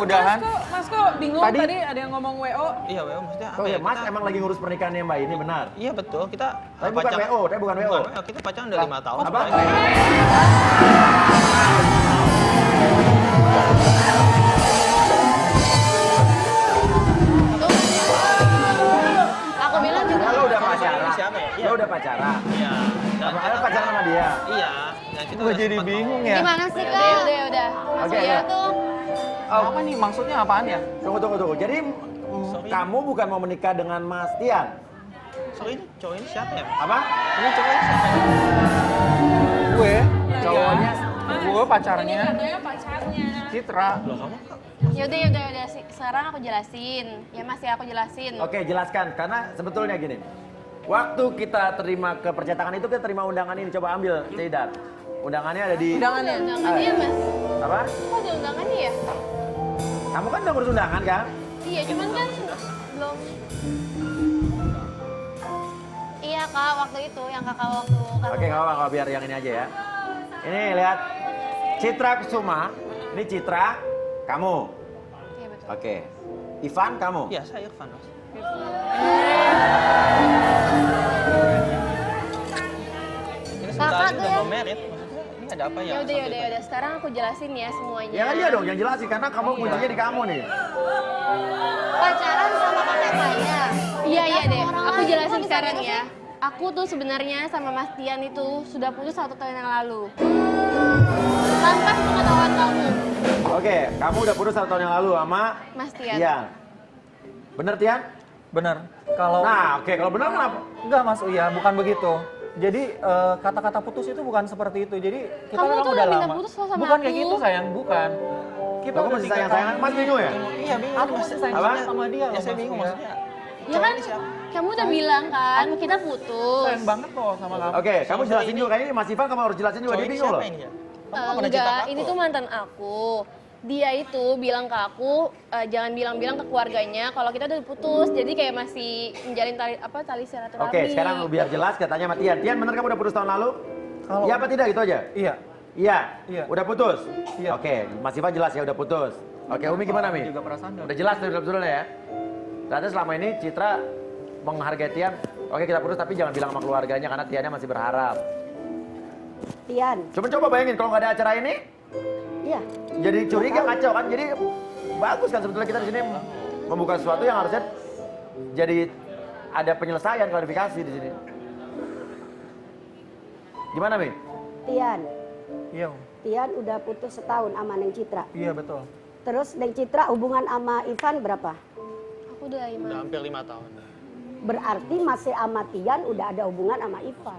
udahan. Mas kok bingung tadi ada yang ngomong WO? Iya, WO maksudnya apa Oh ya? ya, Mas emang lagi ngurus pernikahannya Mbak ini benar? Iya betul, kita Tapi bukan WO, tapi bukan WO. Kita pacaran udah 5 tahun. Apa? Aku bilang juga. Lo udah pacaran? Siapa ya? Lo udah pacaran? Iya. Apa kalian pacaran sama dia? Iya. Dan kita Gue udah jadi sempet bingung ngomong. ya. Gimana sih kak? Udah. Oke, Iya ya. tuh. Oh, apa nih maksudnya apaan ya? Tunggu. Jadi Sorry. kamu bukan mau menikah dengan Mas Tian? So ini cowok ini siapa ya? Apa? Ini cowok ini siapa ya? Gue, Cowoknya? gue pacarnya Katanya pacarnya. Citra. Loh kamu kok? Yaudah. Sekarang aku jelasin. Ya mas ya aku jelasin. Oke, jelaskan. Karena sebetulnya gini. Waktu kita terima ke percetakan itu, kita terima undangan ini. Coba ambil, Ceydat. Undangannya ada di... Undangannya. Undangannya ya mas. Apa? Kok ada undangannya ya? Kamu kan udah ngurus undangan kan? Iya cuman kan belum. Iya kak waktu itu yang kakak waktu. Oke, nggak apa-apa, biar yang ini aja ya. Ini lihat, Citra Kusuma. Ini Citra, kamu. Iya betul. Oke. Ivan, kamu. Iya, saya Irfan, Mas. Ini sebentar Kakak lagi tuh udah ya? mau merit. Maksudnya ini ada apa ya? Yaudah. Sekarang aku jelasin ya semuanya. Ya iya dong, yang jelasin. Karena kamu kuncinya di kamu nih. Pacaran sama kakak saya. Iya deh. Aku jelasin sekarang ya. Aku tuh sebenarnya sama Mas Tian itu sudah putus 1 tahun yang lalu. Tanpa sepengetahuan kamu, Oke, kamu udah putus 1 tahun yang lalu sama Mas Tian. Tian. Bener Tian? Bener. Kalau Nah, oke, kalau bener kenapa? enggak Mas Uya, bukan begitu. Jadi kata-kata putus itu bukan seperti itu. Jadi kita Kamu memang tuh udah udah minta lama. putus loh sama bukan aku. kayak gitu sayang, bukan. Kita Kamu udah masih nikah sayang-sayangan? Mas bingung ya? Iya, bingung. Aku Mas. masih sayang Apa? sama dia. Ya loh, saya Mas bingung Uya. maksudnya. Ya Cowok kan, ini siapa? kamu udah bilang kan kita putus. Sayang banget loh sama kamu. Oke, kamu jelasin juga. Kayaknya Mas Ivan kamu harus jelasin juga. Cowok Dia ini bingung loh. siapa ini ya? Kamu nggak pernah cerita Enggak, ke ini aku. tuh mantan aku. Dia itu bilang ke aku, jangan bilang-bilang ke keluarganya kalau kita udah putus. Jadi kayak masih menjalin tali silaturahmi. Oke, sekarang biar jelas katanya sama Tian. Tian, bener kamu udah putus tahun lalu? Kalau Iya apa tidak? Gitu aja? Iya. Iya. Iya. Udah putus? Iya. Oke, Mas Ivan jelas ya udah putus. Oke, Umi gimana Mi? Juga perasaan dong. Udah jelas tuh sebetulnya ya. Ternyata selama ini Citra menghargai Tian. Oke, kita putus tapi jangan bilang sama keluarganya karena Tiannya masih berharap. Tian, Coba bayangin kalau nggak ada acara ini, iya. jadi curiga kacau kan. Jadi bagus kan sebetulnya kita di sini membuka sesuatu yang harusnya jadi ada penyelesaian klarifikasi di sini. Gimana Mi? Tian, Iya, Om. Tian udah putus setahun sama Neng Citra. Iya betul. Terus Neng Citra hubungan sama Ivan berapa? Aku udah Udah 5. hampir 5 tahun. Berarti masih sama Tian udah ada hubungan sama Ivan.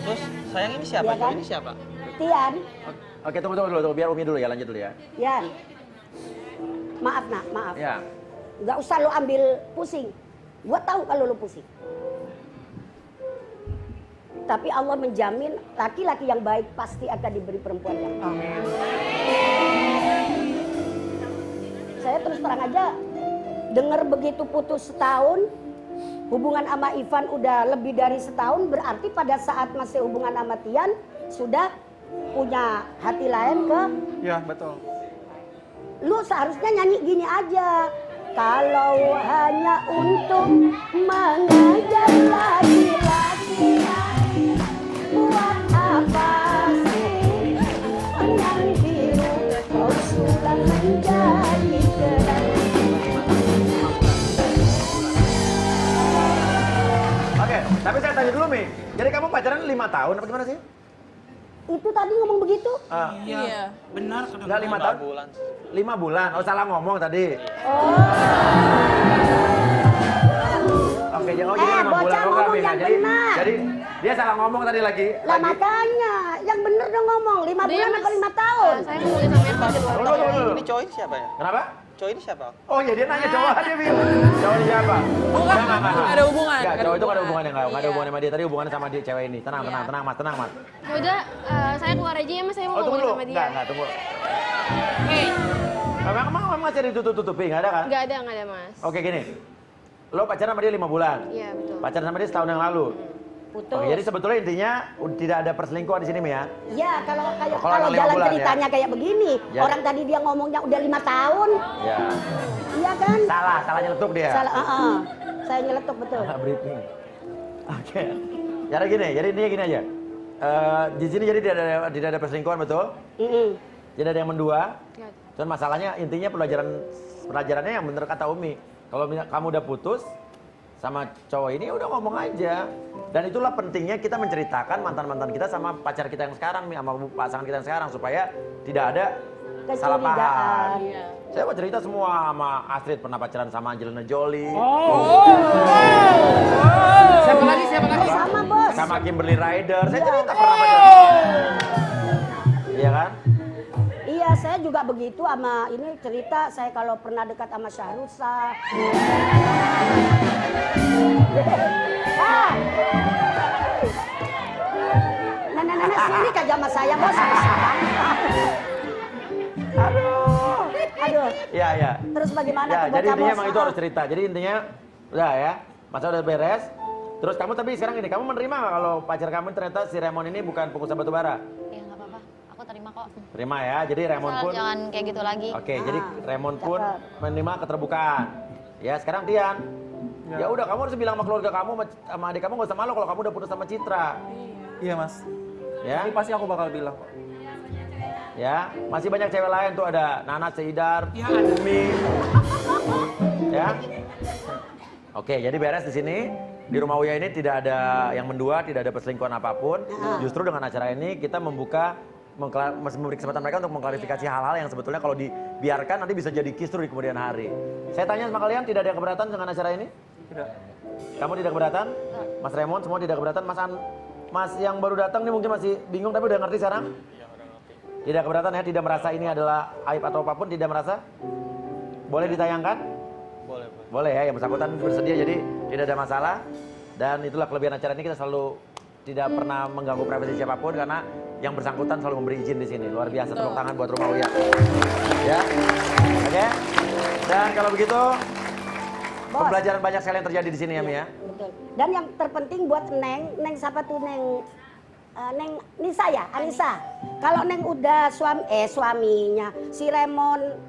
Terus sayang ini siapa? Iya Cowok kan? ini siapa? Tian, Oke, tunggu dulu, biar Umi dulu ya, lanjut dulu ya. Tian. Maaf nak, maaf. Ya. Gak usah lo ambil pusing. Gua tahu kalau lo pusing. Tapi Allah menjamin laki-laki yang baik pasti akan diberi perempuan yang baik. Amin. Saya terus terang aja dengar begitu putus setahun, hubungan sama Ivan udah lebih dari setahun, berarti pada saat masih hubungan sama Tian sudah punya hati lain ke Iya betul. lu. Seharusnya nyanyi gini aja. Kalau hanya untuk mengajar laki-laki, buat apa sih yang biru kau sudah menjadi terang. Oke, tapi saya tanya dulu Mi. Jadi kamu pacaran 5 tahun apa gimana sih? Itu tadi ngomong begitu? Iya. Benar, Enggak 5 tahun? 5 bulan. 5 bulan. Oh, salah ngomong tadi. Oke, jadi jadi 5 bocah bulan. Oh, ngomong Mi. yang Jadi benar. dia salah ngomong tadi lagi. Lah makanya, yang bener dong ngomong, 5 bulan apa 5 tahun? Saya ngomongin sama Irfan di luar. Tunggu. Ini cowok ini siapa ya? Kenapa? Cowok ini siapa? Oh iya, dia nanya cowok aja, Mi. Cowok ini siapa? Bukan, Enggak. ada hubungan. Enggak, ada cowok itu nggak ada hubungan. hubungannya, nggak ada Iya. hubungannya sama dia. Tadi hubungannya sama dia cewek ini. Tenang, Iya. tenang, Mas. Ya udah, saya keluar aja ya mas, saya mau Oh, tunggu ngomong dulu. sama dia. Enggak, tunggu. Oke. Emang masih ditutup-tutupi, nggak ada kan? Nggak ada mas. Oke, gini. Lo pacaran sama dia 5 bulan. Iya betul. Pacaran sama dia setahun yang lalu. putus. Oke, jadi sebetulnya intinya tidak ada perselingkuhan di sini, Mi ya? Iya, kalau Kalau kalau 5 jalan bulan, ceritanya kayak begini, Ya. orang tadi dia ngomongnya udah 5 tahun, Ya. iya kan? Salah nyeletuk dia. Salah, saya nyeletuk betul. Salah briefing. Oke. Jadi gini, jadi intinya gini aja. Di sini jadi tidak ada perselingkuhan, betul? Tidak ada yang mendua. Cuman masalahnya intinya pelajarannya yang bener kata Umi. Kalau kamu udah putus sama cowok ini, udah ngomong aja. Dan itulah pentingnya kita menceritakan mantan-mantan kita sama pacar kita yang sekarang, Mi, sama pasangan kita yang sekarang supaya tidak ada salah paham. Kecurigaan. Saya mau cerita semua sama Astrid pernah pacaran sama Angelina Jolie. Siapa lagi? Sama bos. Sama Kimberly Ryder. Saya cerita pernah pacaran. Iya kan? Iya, saya juga begitu sama ini cerita saya kalau pernah dekat sama Syahrusa. Nenek-nenek sini kagak sama saya bos. Aduh. Iya. Terus bagaimana Ya, tuh jadi bocah, intinya bos? emang itu harus cerita. Jadi intinya udah ya, masa udah beres. Terus kamu tapi sekarang ini, kamu menerima nggak kalau pacar kamu ternyata si Raymond ini bukan pengusaha batu bara? Ya nggak apa-apa, aku terima kok. Terima ya, jadi Raymond Asal pun. jangan kayak gitu lagi. Oke, jadi Raymond pun cakep. menerima keterbukaan. Ya, sekarang Tian. Ya udah, kamu harus bilang sama keluarga kamu, sama adik kamu nggak usah malu kalau kamu udah putus sama Citra. Iya mas. Ya, Ini pasti aku bakal bilang kok. ya, masih banyak cewek lain tuh ada Nana Seidar, Umi. Ya. Oke, jadi beres di sini. Di rumah Uya ini tidak ada yang mendua, tidak ada perselingkuhan apapun. Justru dengan acara ini kita memberi kesempatan mereka untuk mengklarifikasi hal-hal yang sebetulnya kalau dibiarkan nanti bisa jadi kisru di kemudian hari. Saya tanya sama kalian, tidak ada yang keberatan dengan acara ini? Tidak. Kamu tidak keberatan? Mas Raymond semua tidak keberatan? Mas yang baru datang nih mungkin masih bingung tapi udah ngerti sekarang? Tidak keberatan ya, tidak merasa ini adalah aib atau apapun, tidak merasa? Boleh ditayangkan? Boleh. Boleh ya, yang bersangkutan bersedia jadi tidak ada masalah. Dan itulah kelebihan acara ini, kita selalu tidak pernah mengganggu privasi siapapun karena yang bersangkutan selalu memberi izin di sini. Luar biasa, tepuk tangan buat Rumah Uya. Ya, oke. Dan kalau begitu, Bos. pembelajaran banyak sekali yang terjadi di sini ya, Mi ya. Betul. Dan yang terpenting buat Neng siapa tuh Neng Nisa ya, Anissa. Kalau Neng udah suaminya si Raymond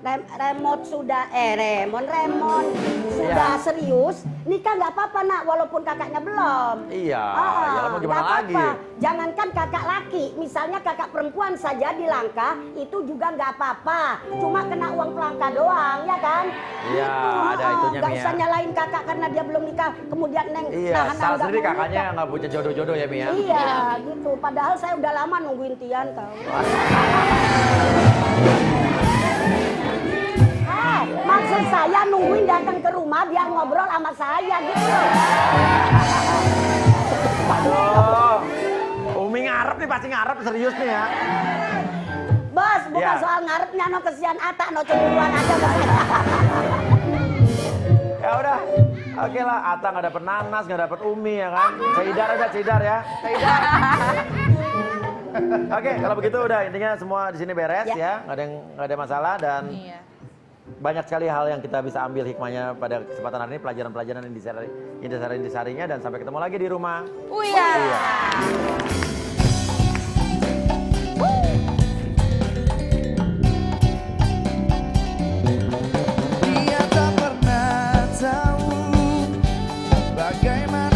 sudah serius, nikah nggak apa-apa nak, walaupun kakaknya belum. Iya, ya mau gimana nggak lagi? apa-apa. Jangankan kakak laki, misalnya kakak perempuan saja dilangkah, itu juga nggak apa-apa. Cuma kena uang pelangka doang, ya kan? Iya, ada itunya, Nggak Mi, ya. usah nyalain kakak karena dia belum nikah, kemudian Neng Iya, nahan salah nggak sendiri mau kakaknya nikah. nggak punya jodoh-jodoh ya, Mi ya. Iya, gitu. Padahal saya udah lama nungguin Tian tau. Maksud saya nungguin datang ke rumah biar ngobrol sama saya gitu. Aduh, Umi ngarep nih, pasti ngarep serius nih ya. Bos, bukan Iya. soal ngarepnya no kesian Ata, no cemburuan aja bos. Ya udah, oke lah. Ata nggak dapet Nanas, nggak dapet Umi ya kan. Ceidar ya. Oke, kalau begitu udah intinya semua di sini beres ya, nggak ada masalah dan banyak sekali hal yang kita bisa ambil hikmahnya pada kesempatan hari ini, pelajaran-pelajaran yang disarinya dan sampai ketemu lagi di rumah. Uya. Dia tak pernah tahu bagaimana